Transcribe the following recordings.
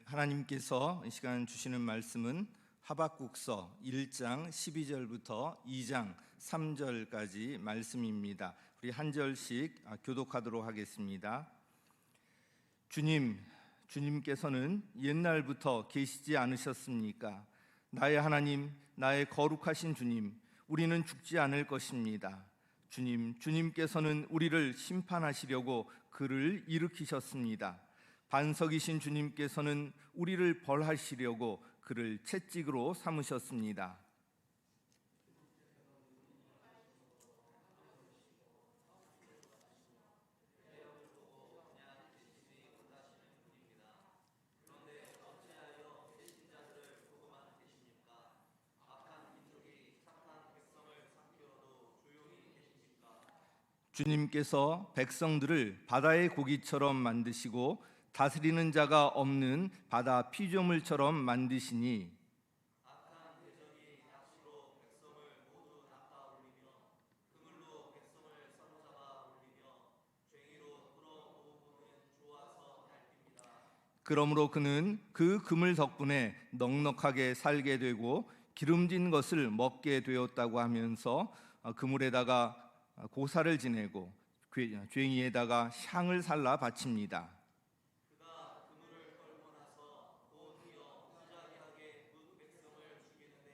하나님께서 이 시간 주시는 말씀은 하박국서 1장 12절부터 2장 3절까지 말씀입니다. 우리 한 절씩 교독하도록 하겠습니다. 주님께서는 옛날부터 계시지 않으셨습니까? 나의 하나님, 나의 거룩하신 주님, 우리는 죽지 않을 것입니다. 주님께서는 우리를 심판하시려고 그를 일으키셨습니다. 반석이신 주님께서는 우리를 벌하시려고 그를 채찍으로 삼으셨습니다. 주님께서 백성들을 바다의 고기처럼 만드시고 다스리는 자가 없는 바다 피조물처럼 만드시니 악한 대적이 낚시로 백성을 모두 낚아올리며 그물로 백성을 사로잡아 올리며 쟁이로 끌어모으면 좋아서 날핍니다. 그러므로 그는 그 그물 덕분에 넉넉하게 살게 되고 기름진 것을 먹게 되었다고 하면서 그물에다가 고사를 지내고 쟁이에다가 향을 살라 바칩니다. 그가 그물을 걸고 나서 곧 이어 무자비하게 그 백성을 죽이는데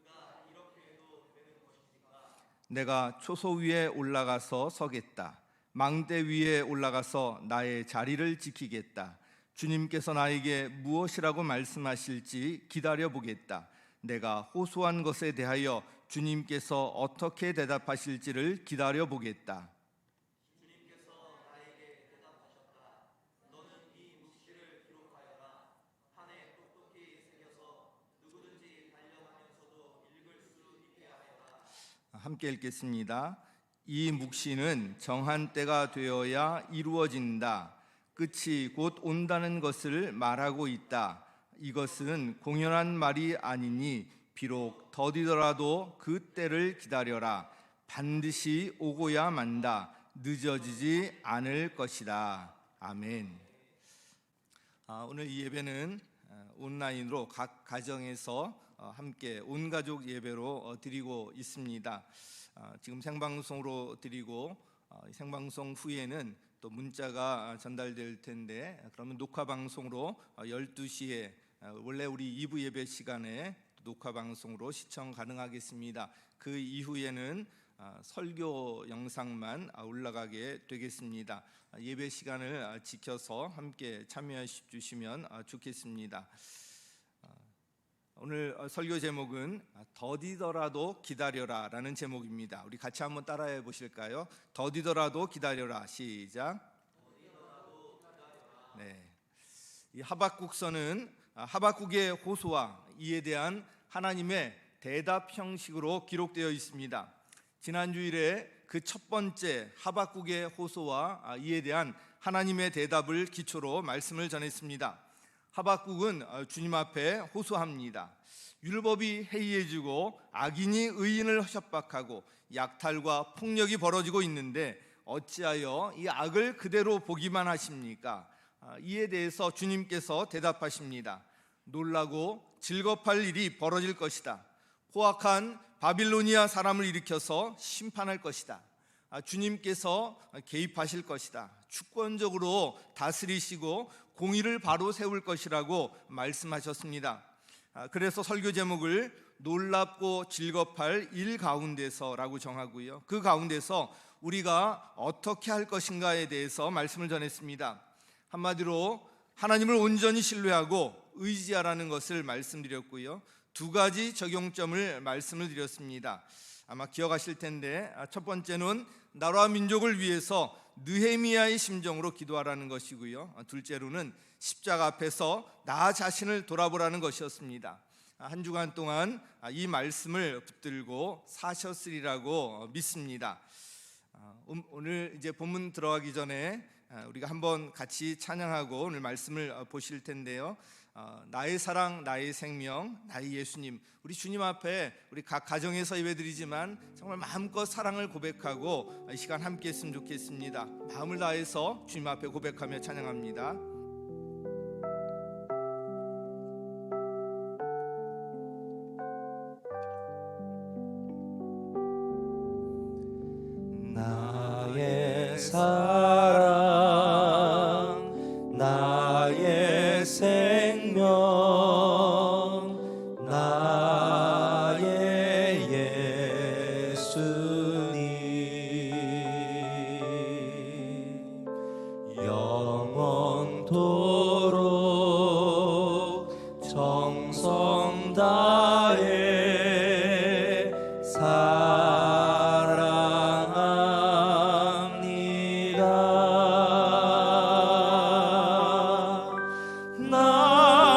그가 이렇게 해도 되는 것입니까? 내가 초소 위에 올라가서 서겠다. 망대 위에 올라가서 나의 자리를 지키겠다. 주님께서 나에게 무엇이라고 말씀하실지 기다려보겠다. 내가 호소한 것에 대하여 주님께서 어떻게 대답하실지를 기다려보겠다. 주님께서 나에게 대답하셨다. 너는 이 묵시를 기록하여라. 판에 똑똑히 새겨서 누구든지 달려가면서도 읽을 수 있게 하여라. 함께 읽겠습니다. 이 묵시는 정한 때가 되어야 이루어진다. 끝이 곧 온다는 것을 말하고 있다. 이것은 공연한 말이 아니니 비록 더디더라도 그 때를 기다려라. 반드시 오고야 만다. 늦어지지 않을 것이다. 아멘. 오늘 이 예배는 온라인으로 각 가정에서 함께 온 가족 예배로 드리고 있습니다. 지금 생방송으로 드리고 생방송 후에는 또 문자가 전달될 텐데, 그러면 녹화 방송으로 12시에 원래 우리 2부 예배 시간에 녹화 방송으로 시청 가능하겠습니다. 그 이후에는 설교 영상만 올라가게 되겠습니다. 예배 시간을 지켜서 함께 참여해 주시면 좋겠습니다. 오늘 설교 제목은 더디더라도 기다려라 라는 제목입니다. 우리 같이 한번 따라해 보실까요? 더디더라도 기다려라. 시작. 네. 이 하박국서는 하박국의 호소와 이에 대한 하나님의 대답 형식으로 기록되어 있습니다. 지난 주일에 그 첫 번째 하박국의 호소와 이에 대한 하나님의 대답을 기초로 말씀을 전했습니다. 하박국은 주님 앞에 호소합니다. 율법이 해이해지고 악인이 의인을 협박하고 약탈과 폭력이 벌어지고 있는데 어찌하여 이 악을 그대로 보기만 하십니까? 이에 대해서 주님께서 대답하십니다. 놀라고 즐겁할 일이 벌어질 것이다. 포악한 바빌로니아 사람을 일으켜서 심판할 것이다. 주님께서 개입하실 것이다. 주권적으로 다스리시고 공의를 바로 세울 것이라고 말씀하셨습니다. 그래서 설교 제목을 놀랍고 즐겁할 일 가운데서라고 정하고요, 그 가운데서 우리가 어떻게 할 것인가에 대해서 말씀을 전했습니다. 한마디로 하나님을 온전히 신뢰하고 의지하라는 것을 말씀드렸고요, 두 가지 적용점을 말씀을 드렸습니다. 아마 기억하실 텐데, 첫 번째는 나라와 민족을 위해서 느헤미야의 심정으로 기도하라는 것이고요, 둘째로는 십자가 앞에서 나 자신을 돌아보라는 것이었습니다. 한 주간 동안 이 말씀을 붙들고 사셨으리라고 믿습니다. 오늘 이제 본문 들어가기 전에 우리가 한번 같이 찬양하고 오늘 말씀을 보실 텐데요, 나의 사랑, 나의 생명, 나의 예수님, 우리 주님 앞에 우리 각 가정에서 예배드리지만 정말 마음껏 사랑을 고백하고 이 시간 함께 했으면 좋겠습니다. 마음을 다해서 주님 앞에 고백하며 찬양합니다. 사랑 나의 생명 나의 예수님 영원토록 정성 다해 사랑합니다.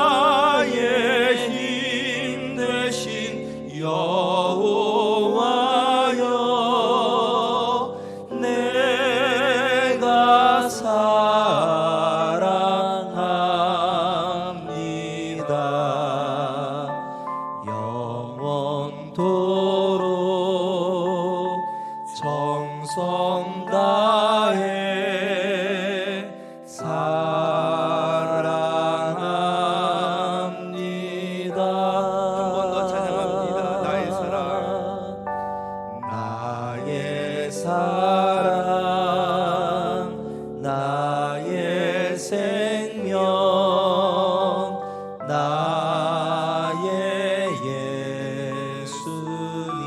나의 힘 되신 여호와여 내가 사랑합니다. 영원토록 정성 다해 사랑합니다. 한 번 더 찬양합니다. 나의 사랑. 나의 사랑 나의 생명 나의 예수님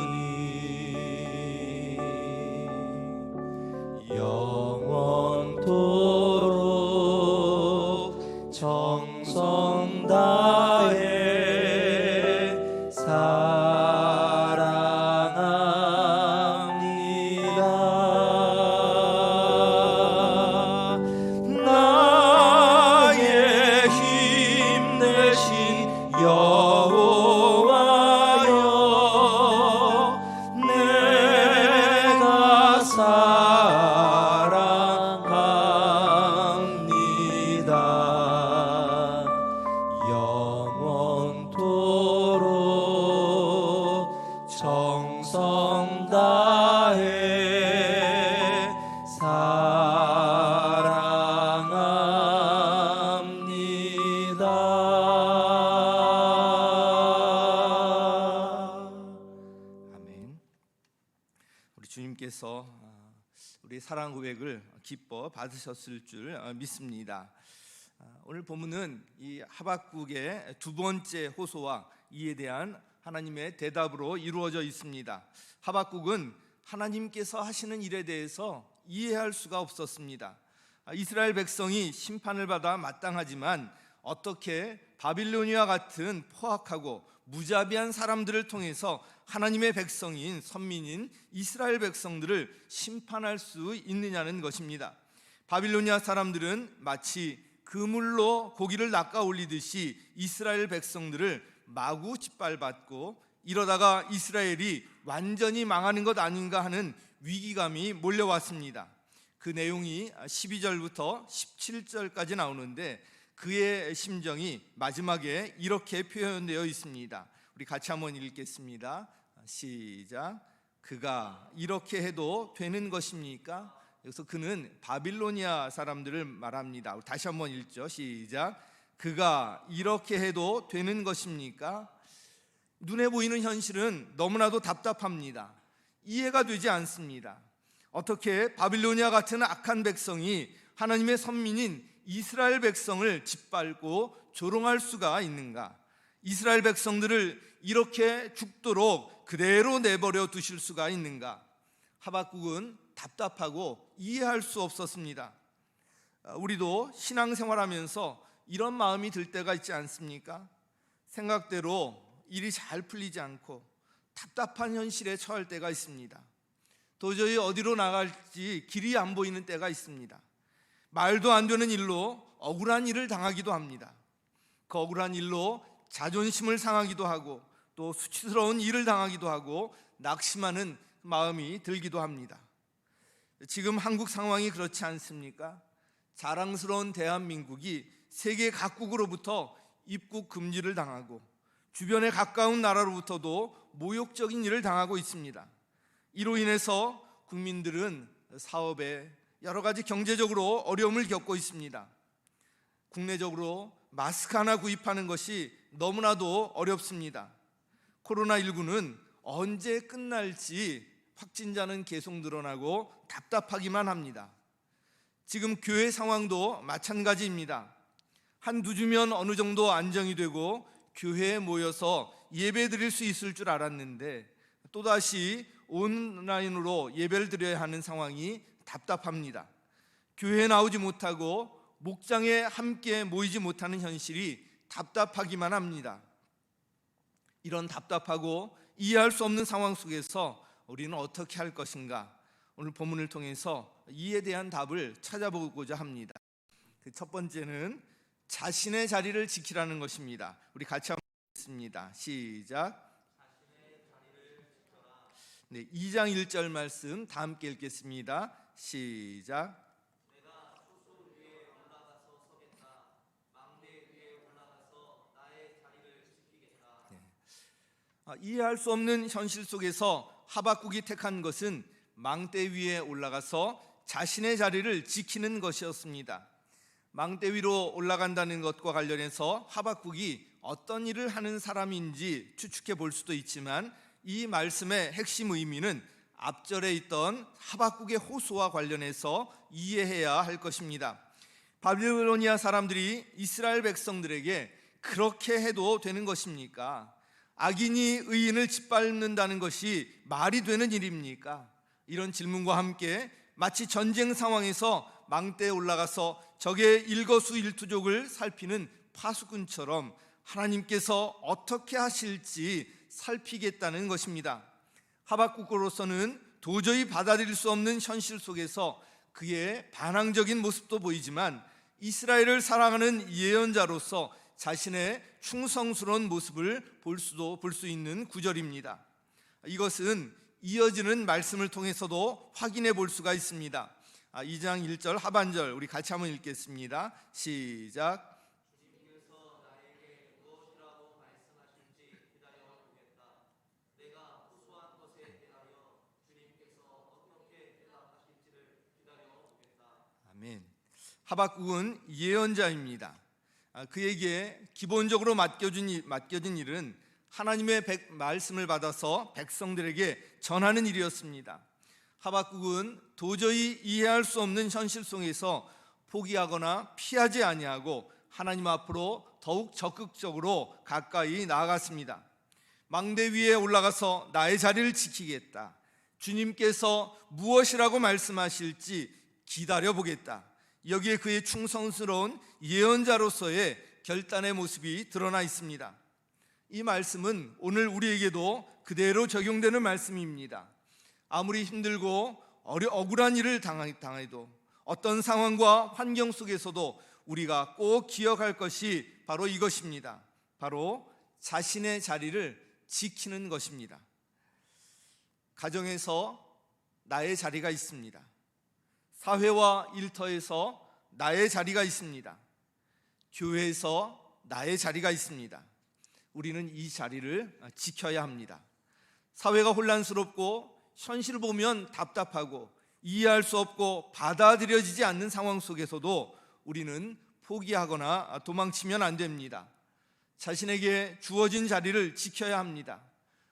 영원토록 정성 다해 사랑합니다. 나의 힘 되신 여호와여 내가 사랑합니다. 영원토록 정성 다해 사랑합니다. 아멘. 우리 주님께서 우리 사랑 고백을 기뻐 받으셨을 줄 믿습니다. 오늘 본문은 이 하박국의 두 번째 호소와 이에 대한 하나님의 대답으로 이루어져 있습니다. 하박국은 하나님께서 하시는 일에 대해서 이해할 수가 없었습니다. 이스라엘 백성이 심판을 받아 마땅하지만 어떻게 바빌로니아와 같은 포악하고 무자비한 사람들을 통해서 하나님의 백성인 선민인 이스라엘 백성들을 심판할 수 있느냐는 것입니다. 바빌로니아 사람들은 마치 그물로 고기를 낚아 올리듯이 이스라엘 백성들을 마구 짓밟았고 이러다가 이스라엘이 완전히 망하는 것 아닌가 하는 위기감이 몰려왔습니다. 그 내용이 12절부터 17절까지 나오는데 그의 심정이 마지막에 이렇게 표현되어 있습니다. 우리 같이 한번 읽겠습니다. 시작. 그가 이렇게 해도 되는 것입니까? 여기서 그는 바빌로니아 사람들을 말합니다. 다시 한번 읽죠. 시작. 그가 이렇게 해도 되는 것입니까? 눈에 보이는 현실은 너무나도 답답합니다. 이해가 되지 않습니다. 어떻게 바빌로니아 같은 악한 백성이 하나님의 선민인 이스라엘 백성을 짓밟고 조롱할 수가 있는가? 이스라엘 백성들을 이렇게 죽도록 그대로 내버려 두실 수가 있는가? 하박국은 답답하고 이해할 수 없었습니다. 우리도 신앙생활하면서 이런 마음이 들 때가 있지 않습니까? 생각대로 일이 잘 풀리지 않고 답답한 현실에 처할 때가 있습니다. 도저히 어디로 나갈지 길이 안 보이는 때가 있습니다. 말도 안 되는 일로 억울한 일을 당하기도 합니다. 그 억울한 일로 자존심을 상하기도 하고 또 수치스러운 일을 당하기도 하고 낙심하는 마음이 들기도 합니다. 지금 한국 상황이 그렇지 않습니까? 자랑스러운 대한민국이 세계 각국으로부터 입국 금지를 당하고 주변에 가까운 나라로부터도 모욕적인 일을 당하고 있습니다. 이로 인해서 국민들은 사업에 여러 가지 경제적으로 어려움을 겪고 있습니다. 국내적으로 마스크 하나 구입하는 것이 너무나도 어렵습니다. 코로나19는 언제 끝날지 확진자는 계속 늘어나고 답답하기만 합니다. 지금 교회 상황도 마찬가지입니다. 한두 주면 어느 정도 안정이 되고 교회에 모여서 예배 드릴 수 있을 줄 알았는데 또다시 온라인으로 예배를 드려야 하는 상황이 답답합니다. 교회에 나오지 못하고 목장에 함께 모이지 못하는 현실이 답답하기만 합니다. 이런 답답하고 이해할 수 없는 상황 속에서 우리는 어떻게 할 것인가? 오늘 본문을 통해서 이에 대한 답을 찾아보고자 합니다. 그 첫 번째는 자신의 자리를 지키라는 것입니다. 우리 같이 한번 읽겠습니다. 시작. 네, 2장 1절 말씀 다 함께 읽겠습니다. 시작. 이해할 수 없는 현실 속에서 하박국이 택한 것은 망대 위에 올라가서 자신의 자리를 지키는 것이었습니다. 망대 위로 올라간다는 것과 관련해서 하박국이 어떤 일을 하는 사람인지 추측해 볼 수도 있지만 이 말씀의 핵심 의미는 앞절에 있던 하박국의 호소와 관련해서 이해해야 할 것입니다. 바빌로니아 사람들이 이스라엘 백성들에게 그렇게 해도 되는 것입니까? 악인이 의인을 짓밟는다는 것이 말이 되는 일입니까? 이런 질문과 함께 마치 전쟁 상황에서 망대에 올라가서 적의 일거수일투족을 살피는 파수꾼처럼 하나님께서 어떻게 하실지 살피겠다는 것입니다. 하박국으로서는 도저히 받아들일 수 없는 현실 속에서 그의 반항적인 모습도 보이지만 이스라엘을 사랑하는 예언자로서 자신의 충성스러운 모습을 볼 수 있는 구절입니다. 이것은 이어지는 말씀을 통해서도 확인해 볼 수가 있습니다. 2장 1절 하반절 우리 같이 한번 읽겠습니다. 시작. 아멘. 하박국은 예언자입니다. 그에게 기본적으로 맡겨진 일은 하나님의 말씀을 받아서 백성들에게 전하는 일이었습니다. 하박국은 도저히 이해할 수 없는 현실 속에서 포기하거나 피하지 아니하고 하나님 앞으로 더욱 적극적으로 가까이 나아갔습니다. 망대 위에 올라가서 나의 자리를 지키겠다. 주님께서 무엇이라고 말씀하실지 기다려보겠다. 여기에 그의 충성스러운 예언자로서의 결단의 모습이 드러나 있습니다. 이 말씀은 오늘 우리에게도 그대로 적용되는 말씀입니다. 아무리 힘들고 억울한 일을 당해도 어떤 상황과 환경 속에서도 우리가 꼭 기억할 것이 바로 이것입니다. 바로 자신의 자리를 지키는 것입니다. 가정에서 나의 자리가 있습니다. 사회와 일터에서 나의 자리가 있습니다. 교회에서 나의 자리가 있습니다. 우리는 이 자리를 지켜야 합니다. 사회가 혼란스럽고 현실을 보면 답답하고 이해할 수 없고 받아들여지지 않는 상황 속에서도 우리는 포기하거나 도망치면 안 됩니다. 자신에게 주어진 자리를 지켜야 합니다.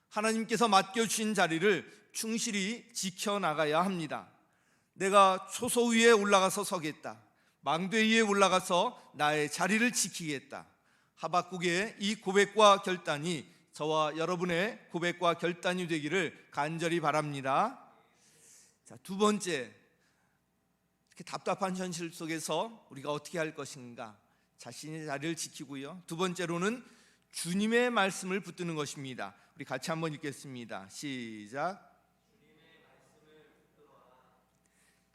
하나님께서 맡겨주신 자리를 충실히 지켜나가야 합니다. 내가 초소 위에 올라가서 서겠다. 망대 위에 올라가서 나의 자리를 지키겠다. 하박국의 이 고백과 결단이 저와 여러분의 고백과 결단이 되기를 간절히 바랍니다. 자, 두 번째, 이렇게 답답한 현실 속에서 우리가 어떻게 할 것인가? 자신의 자리를 지키고요. 두 번째로는 주님의 말씀을 붙드는 것입니다. 우리 같이 한번 읽겠습니다. 시작.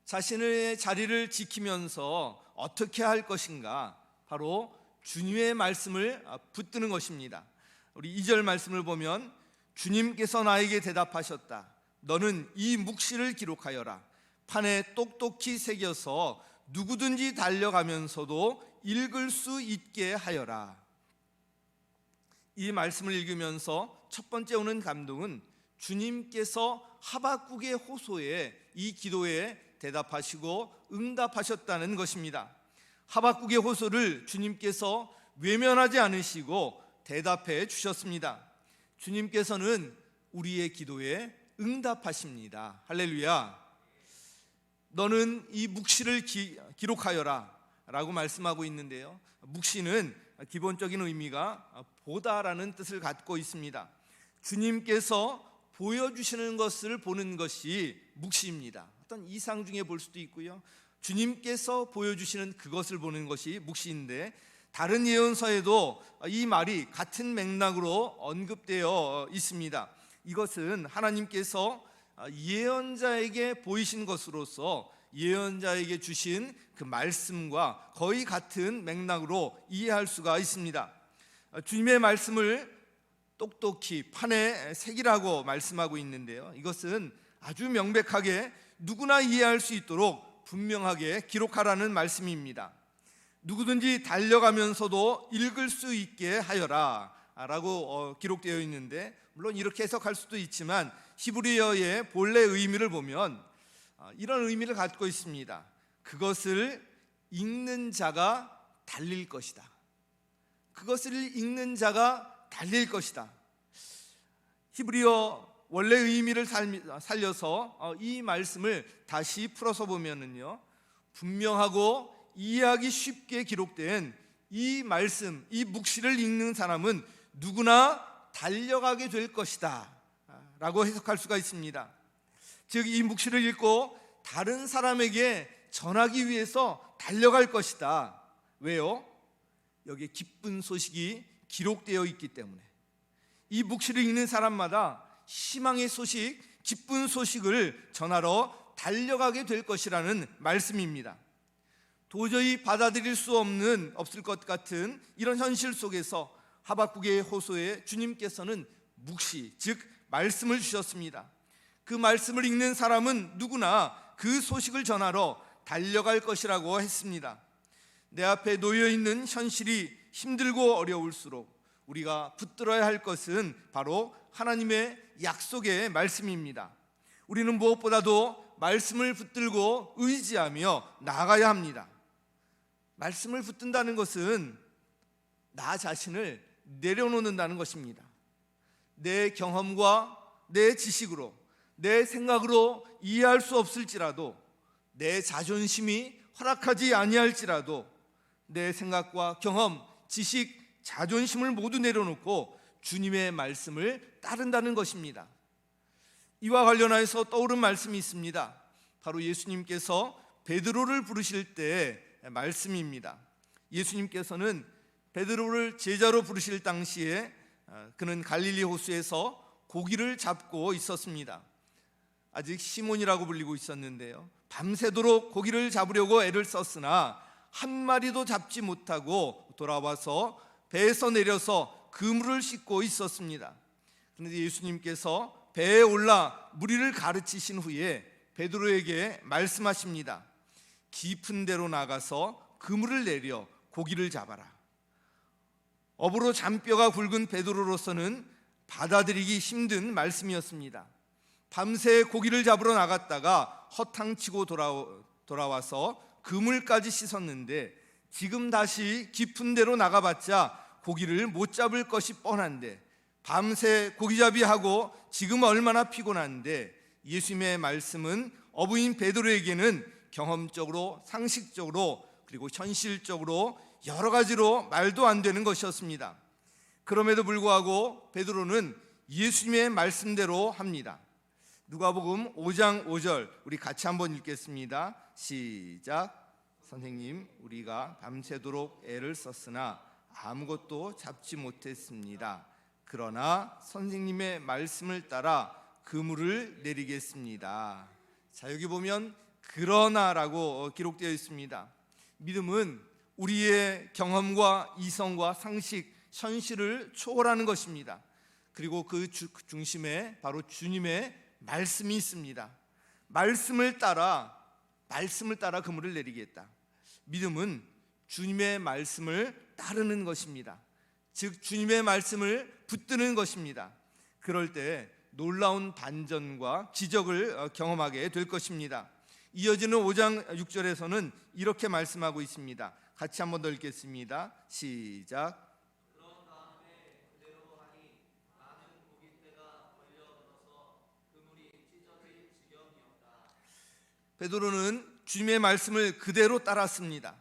자신의 자리를 지키면서 어떻게 할 것인가? 바로 주님의 말씀을 붙드는 것입니다. 우리 2절 말씀을 보면 주님께서 나에게 대답하셨다. 너는 이 묵시를 기록하여라. 판에 똑똑히 새겨서 누구든지 달려가면서도 읽을 수 있게 하여라. 이 말씀을 읽으면서 첫 번째 오는 감동은 주님께서 하박국의 호소에, 이 기도에 대답하시고 응답하셨다는 것입니다. 하박국의 호소를 주님께서 외면하지 않으시고 대답해 주셨습니다. 주님께서는 우리의 기도에 응답하십니다. 할렐루야. 너는 이 묵시를 기록하여라 라고 말씀하고 있는데요, 묵시는 기본적인 의미가 보다라는 뜻을 갖고 있습니다. 주님께서 보여주시는 것을 보는 것이 묵시입니다. 어떤 이상 중에 볼 수도 있고요, 주님께서 보여주시는 그것을 보는 것이 묵시인데, 다른 예언서에도 이 말이 같은 맥락으로 언급되어 있습니다. 이것은 하나님께서 예언자에게 보이신 것으로서 예언자에게 주신 그 말씀과 거의 같은 맥락으로 이해할 수가 있습니다. 주님의 말씀을 똑똑히 판에 새기라고 말씀하고 있는데요, 이것은 아주 명백하게 누구나 이해할 수 있도록 분명하게 기록하라는 말씀입니다. 누구든지 달려가면서도 읽을 수 있게 하여라 라고 기록되어 있는데, 물론 이렇게 해석할 수도 있지만 히브리어의 본래 의미를 보면 이런 의미를 갖고 있습니다. 그것을 읽는 자가 달릴 것이다. 그것을 읽는 자가 달릴 것이다. 히브리어 원래 의미를 살려서 이 말씀을 다시 풀어서 보면은요, 분명하고 이해하기 쉽게 기록된 이 말씀, 이 묵시를 읽는 사람은 누구나 달려가게 될 것이다 라고 해석할 수가 있습니다. 즉, 이 묵시를 읽고 다른 사람에게 전하기 위해서 달려갈 것이다. 왜요? 여기에 기쁜 소식이 기록되어 있기 때문에. 이 묵시를 읽는 사람마다 희망의 소식, 기쁜 소식을 전하러 달려가게 될 것이라는 말씀입니다. 도저히 받아들일 수 없을 것 같은 이런 현실 속에서 하박국의 호소에 주님께서는 묵시, 즉 말씀을 주셨습니다. 그 말씀을 읽는 사람은 누구나 그 소식을 전하러 달려갈 것이라고 했습니다. 내 앞에 놓여 있는 현실이 힘들고 어려울수록 우리가 붙들어야 할 것은 바로 하나님의 약속의 말씀입니다. 우리는 무엇보다도 말씀을 붙들고 의지하며 나아가야 합니다. 말씀을 붙든다는 것은 나 자신을 내려놓는다는 것입니다. 내 경험과 내 지식으로, 내 생각으로 이해할 수 없을지라도, 내 자존심이 허락하지 아니할지라도 내 생각과 경험, 지식, 자존심을 모두 내려놓고 주님의 말씀을 따른다는 것입니다. 이와 관련해서 떠오른 말씀이 있습니다. 바로 예수님께서 베드로를 부르실 때 말씀입니다. 예수님께서는 베드로를 제자로 부르실 당시에 그는 갈릴리 호수에서 고기를 잡고 있었습니다. 아직 시몬이라고 불리고 있었는데요, 밤새도록 고기를 잡으려고 애를 썼으나 한 마리도 잡지 못하고 돌아와서 배에서 내려서 그물을 씻고 있었습니다. 그런데 예수님께서 배에 올라 무리를 가르치신 후에 베드로에게 말씀하십니다. 깊은 데로 나가서 그물을 내려 고기를 잡아라. 업으로 잔뼈가 굵은 베드로로서는 받아들이기 힘든 말씀이었습니다. 밤새 고기를 잡으러 나갔다가 허탕치고 돌아와서 그물까지 씻었는데 지금 다시 깊은 데로 나가봤자 고기를 못 잡을 것이 뻔한데, 밤새 고기잡이하고 지금 얼마나 피곤한데, 예수님의 말씀은 어부인 베드로에게는 경험적으로, 상식적으로, 그리고 현실적으로 여러 가지로 말도 안 되는 것이었습니다. 그럼에도 불구하고 베드로는 예수님의 말씀대로 합니다. 누가복음 5장 5절 우리 같이 한번 읽겠습니다. 시작. 선생님, 우리가 밤새도록 애를 썼으나 아무것도 잡지 못했습니다. 그러나 선생님의 말씀을 따라 그물을 내리겠습니다. 자, 여기 보면 그러나라고 기록되어 있습니다. 믿음은 우리의 경험과 이성과 상식, 현실을 초월하는 것입니다. 그리고 그 중심에 바로 주님의 말씀이 있습니다. 말씀을 따라 그물을 내리겠다. 믿음은 주님의 말씀을 따르는 것입니다. 즉 주님의 말씀을 붙드는 것입니다. 그럴 때 놀라운 반전과 기적을 경험하게 될 것입니다. 이어지는 5장 6절에서는 이렇게 말씀하고 있습니다. 같이 한번 더 읽겠습니다. 시작. 베드로는 주님의 말씀을 그대로 따랐습니다.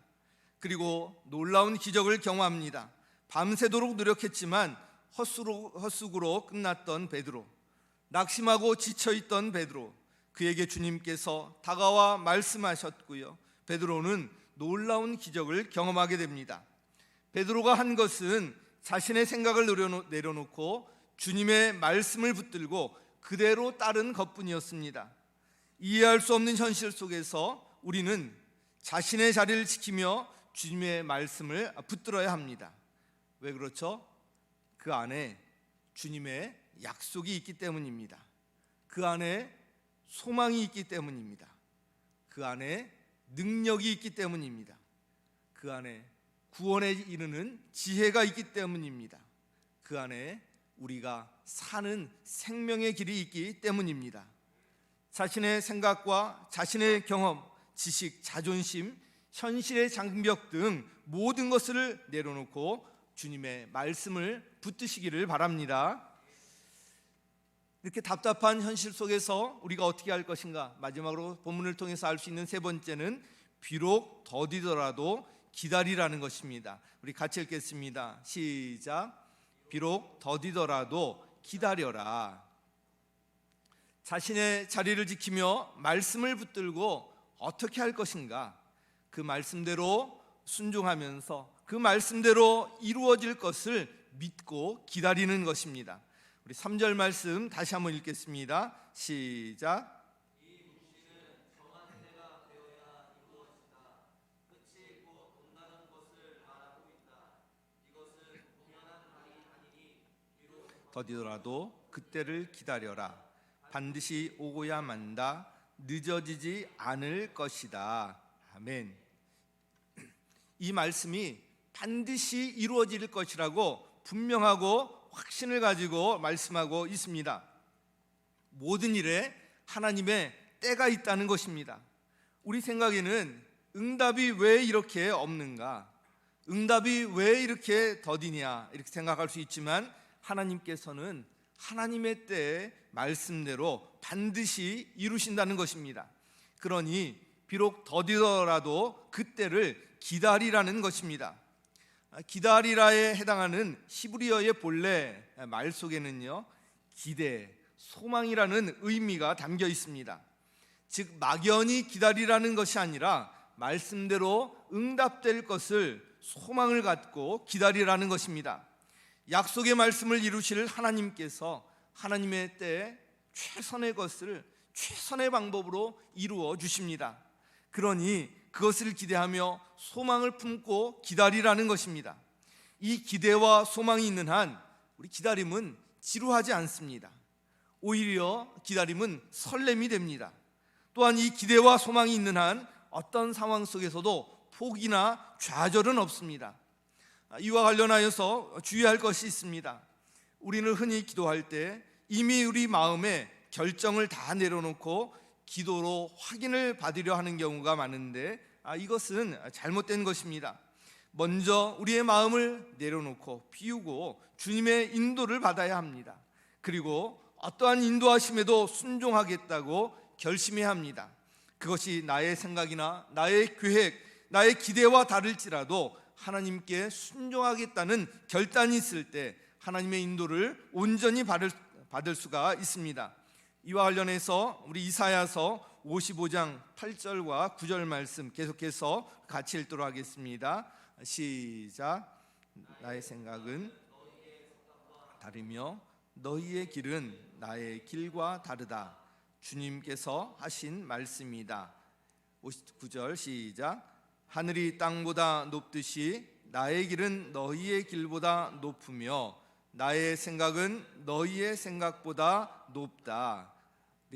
그리고 놀라운 기적을 경험합니다. 밤새도록 노력했지만 헛수고로 끝났던 베드로, 낙심하고 지쳐있던 베드로, 그에게 주님께서 다가와 말씀하셨고요, 베드로는 놀라운 기적을 경험하게 됩니다. 베드로가 한 것은 자신의 생각을 내려놓고 주님의 말씀을 붙들고 그대로 따른 것뿐이었습니다. 이해할 수 없는 현실 속에서 우리는 자신의 자리를 지키며 주님의 말씀을 붙들어야 합니다. 왜 그렇죠? 그 안에 주님의 약속이 있기 때문입니다. 그 안에 소망이 있기 때문입니다. 그 안에 능력이 있기 때문입니다. 그 안에 구원에 이르는 지혜가 있기 때문입니다. 그 안에 우리가 사는 생명의 길이 있기 때문입니다. 자신의 생각과 자신의 경험, 지식, 자존심, 현실의 장벽 등 모든 것을 내려놓고 주님의 말씀을 붙드시기를 바랍니다. 이렇게 답답한 현실 속에서 우리가 어떻게 할 것인가? 마지막으로 본문을 통해서 알 수 있는 세 번째는 비록 더디더라도 기다리라는 것입니다. 우리 같이 읽겠습니다. 시작. 비록 더디더라도 기다려라. 자신의 자리를 지키며 말씀을 붙들고 어떻게 할 것인가? 그 말씀대로 순종하면서 그 말씀대로 이루어질 것을 믿고 기다리는 것입니다. 우리 3절 말씀 다시 한번 읽겠습니다. 시작. 더디더라도 그때를 기다려라. 반드시 오고야 만다. 늦어지지 않을 것이다. 아멘. 이 말씀이 반드시 이루어질 것이라고 분명하고 확신을 가지고 말씀하고 있습니다. 모든 일에 하나님의 때가 있다는 것입니다. 우리 생각에는 응답이 왜 이렇게 없는가? 응답이 왜 이렇게 더디냐? 이렇게 생각할 수 있지만 하나님께서는 하나님의 때에 말씀대로 반드시 이루신다는 것입니다. 그러니 비록 더디더라도 그때를 기다리라는 것입니다. 기다리라에 해당하는 히브리어의 본래 말 속에는요, 기대, 소망이라는 의미가 담겨 있습니다. 즉 막연히 기다리라는 것이 아니라 말씀대로 응답될 것을 소망을 갖고 기다리라는 것입니다. 약속의 말씀을 이루실 하나님께서 하나님의 때에 최선의 것을 최선의 방법으로 이루어 주십니다. 그러니 그것을 기대하며 소망을 품고 기다리라는 것입니다. 이 기대와 소망이 있는 한 우리 기다림은 지루하지 않습니다. 오히려 기다림은 설렘이 됩니다. 또한 이 기대와 소망이 있는 한 어떤 상황 속에서도 포기나 좌절은 없습니다. 이와 관련하여서 주의할 것이 있습니다. 우리는 흔히 기도할 때 이미 우리 마음에 결정을 다 내려놓고 기도로 확인을 받으려 하는 경우가 많은데 이것은 잘못된 것입니다. 먼저 우리의 마음을 내려놓고 비우고 주님의 인도를 받아야 합니다. 그리고 어떠한 인도하심에도 순종하겠다고 결심해야 합니다. 그것이 나의 생각이나 나의 계획, 나의 기대와 다를지라도 하나님께 순종하겠다는 결단이 있을 때 하나님의 인도를 온전히 받을 수가 있습니다. 이와 관련해서 우리 이사야서 55장 8절과 9절 말씀 계속해서 같이 읽도록 하겠습니다. 시작. 나의 생각은 다르며 너희의 길은 나의 길과 다르다. 주님께서 하신 말씀이다. 59절 시작. 하늘이 땅보다 높듯이 나의 길은 너희의 길보다 높으며 나의 생각은 너희의 생각보다 높다.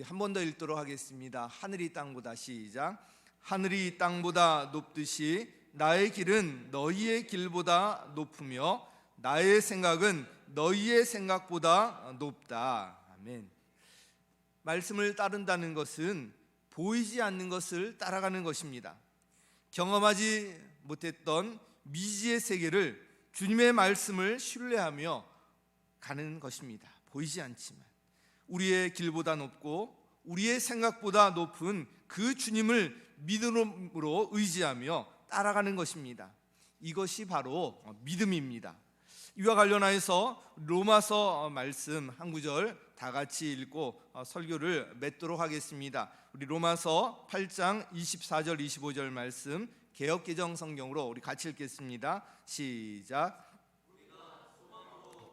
한 번 더 읽도록 하겠습니다. 하늘이 땅보다 시작. 하늘이 땅보다 높듯이 나의 길은 너희의 길보다 높으며 나의 생각은 너희의 생각보다 높다. 아멘. 말씀을 따른다는 것은 보이지 않는 것을 따라가는 것입니다. 경험하지 못했던 미지의 세계를 주님의 말씀을 신뢰하며 가는 것입니다. 보이지 않지만 우리의 길보다 높고 우리의 생각보다 높은 그 주님을 믿음으로 의지하며 따라가는 것입니다. 이것이 바로 믿음입니다. 이와 관련하여서 로마서 말씀 한 구절 다 같이 읽고 설교를 맺도록 하겠습니다. 우리 로마서 8장 24절 25절 말씀 개역개정 성경으로 우리 같이 읽겠습니다. 시작.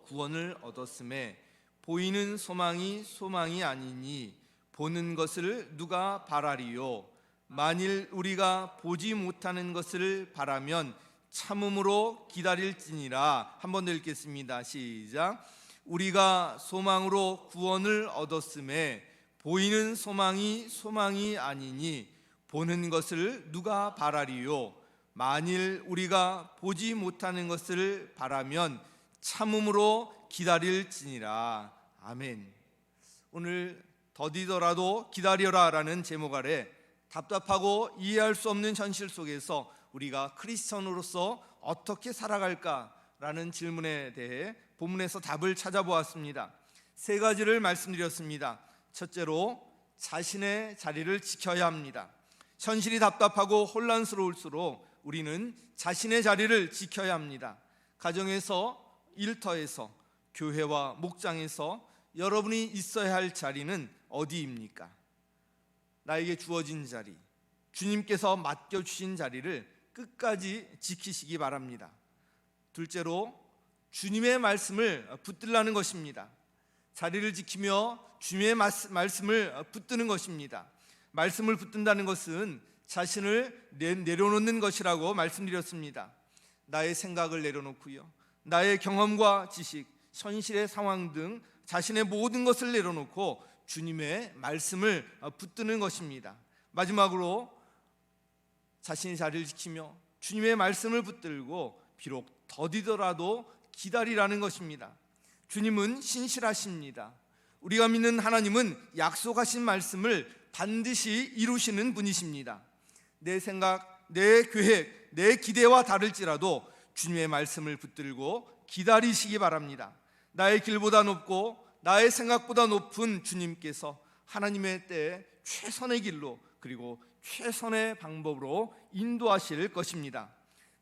구원을 얻었음에 보이는 소망이 소망이 아니니 보는 것을 누가 바라리요. 만일 우리가 보지 못하는 것을 바라면 참음으로 기다릴지니라. 한 번 더 읽겠습니다. 시작. 우리가 소망으로 구원을 얻었음에 보이는 소망이 소망이 아니니 보는 것을 누가 바라리요. 만일 우리가 보지 못하는 것을 바라면 참음으로 기다릴지니라. 아멘. 오늘 더디더라도 기다려라 라는 제목 아래 답답하고 이해할 수 없는 현실 속에서 우리가 크리스천으로서 어떻게 살아갈까라는 질문에 대해 본문에서 답을 찾아보았습니다. 세 가지를 말씀드렸습니다. 첫째로 자신의 자리를 지켜야 합니다. 현실이 답답하고 혼란스러울수록 우리는 자신의 자리를 지켜야 합니다. 가정에서, 일터에서, 교회와 목장에서 여러분이 있어야 할 자리는 어디입니까? 나에게 주어진 자리, 주님께서 맡겨주신 자리를 끝까지 지키시기 바랍니다. 둘째로 주님의 말씀을 붙들라는 것입니다. 자리를 지키며 주님의 말씀을 붙드는 것입니다. 말씀을 붙든다는 것은 자신을 내려놓는 것이라고 말씀드렸습니다. 나의 생각을 내려놓고요, 나의 경험과 지식, 현실의 상황 등 자신의 모든 것을 내려놓고 주님의 말씀을 붙드는 것입니다. 마지막으로 자신의 자리를 지키며 주님의 말씀을 붙들고 비록 더디더라도 기다리라는 것입니다. 주님은 신실하십니다. 우리가 믿는 하나님은 약속하신 말씀을 반드시 이루시는 분이십니다. 내 생각, 내 계획, 내 기대와 다를지라도 주님의 말씀을 붙들고 기다리시기 바랍니다. 나의 길보다 높고 나의 생각보다 높은 주님께서 하나님의 때에 최선의 길로 그리고 최선의 방법으로 인도하실 것입니다.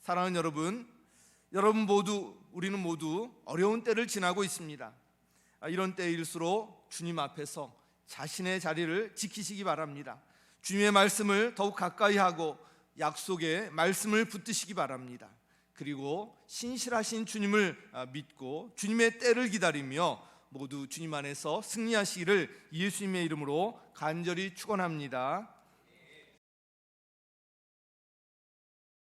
사랑하는 여러분 모두, 우리는 모두 어려운 때를 지나고 있습니다. 이런 때일수록 주님 앞에서 자신의 자리를 지키시기 바랍니다. 주님의 말씀을 더욱 가까이 하고 약속의 말씀을 붙드시기 바랍니다. 그리고 신실하신 주님을 믿고 주님의 때를 기다리며 모두 주님 안에서 승리하시기를 예수님의 이름으로 간절히 축원합니다.